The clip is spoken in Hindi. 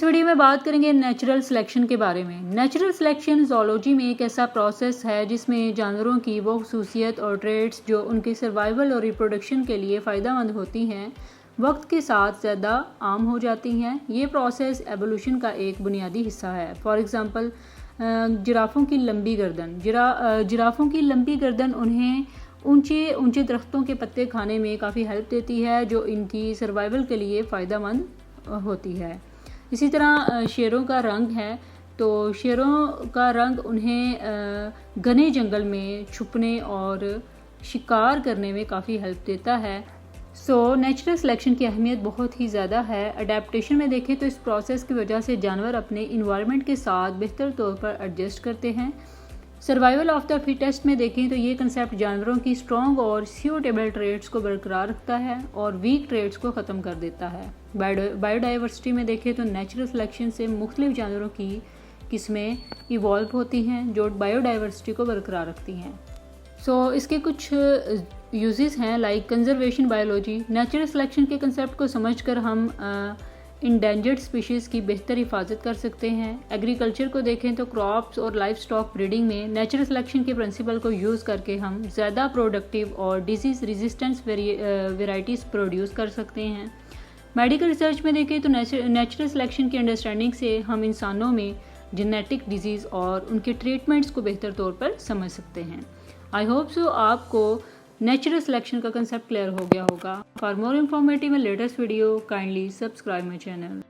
वीडियो में बात करेंगे नेचुरल सिलेक्शन के बारे में। नेचुरल सिलेक्शन ज़ूलॉजी में एक ऐसा प्रोसेस है जिसमें जानवरों की वो खसूसियत और ट्रेड्स जो उनके सर्वाइवल और रिप्रोडक्शन के लिए फ़ायदेमंद होती हैं वक्त के साथ ज़्यादा आम हो जाती हैं। ये प्रोसेस एवोल्यूशन का एक बुनियादी हिस्सा है। फॉर एग्ज़ाम्पल जिराफ़ों की लंबी गर्दन जिराफ़ों की लंबी गर्दन उन्हें ऊंचे ऊंचे दरख्तों के पत्ते खाने में काफ़ी हेल्प देती है जो इनकी सर्वाइवल के लिए फ़ायदेमंद होती है। इसी तरह शेरों का रंग है, तो शेरों का रंग उन्हें घने जंगल में छुपने और शिकार करने में काफ़ी हेल्प देता है। नेचुरल सिलेक्शन की अहमियत बहुत ही ज़्यादा है। अडेप्टेशन में देखें तो इस प्रोसेस की वजह से जानवर अपने इन्वायरमेंट के साथ बेहतर तौर पर एडजस्ट करते हैं। सर्वाइवल ऑफ द फिटेस्ट में देखें तो ये कंसेप्ट जानवरों की स्ट्रॉन्ग और सूटेबल ट्रेड्स को बरकरार रखता है और वीक ट्रेड्स को ख़त्म कर देता है। बायोडाइवर्सिटी में देखें तो नेचुरल सिलेक्शन से मुख्तलिफ जानवरों की किस्में इवॉल्व होती हैं जो बायोडाइवर्सिटी को बरकरार रखती हैं। इसके कुछ यूजेस हैं like conservation biology. Natural selection के कंसेप्ट को समझकर हम इंडेंजर्ड स्पीशीज़ की बेहतर हिफाजत कर सकते हैं। एग्रीकल्चर को देखें तो क्रॉप्स और लाइफ स्टॉक ब्रीडिंग में नेचुरल सिलेक्शन के प्रिंसिपल को यूज़ करके हम ज़्यादा प्रोडक्टिव और डिजीज़ रेजिस्टेंस वेराइटीज़ प्रोड्यूस कर सकते हैं। मेडिकल रिसर्च में देखें तो नेचुरल सिलेक्शन की अंडरस्टैंडिंग से हम इंसानों में जेनेटिक डिजीज़ और उनके ट्रीटमेंट्स को बेहतर तौर पर समझ सकते हैं। आई होप सो आपको नेचुरल सिलेक्शन का कंसेप्ट क्लियर हो गया होगा। For more informative and latest video kindly subscribe my channel.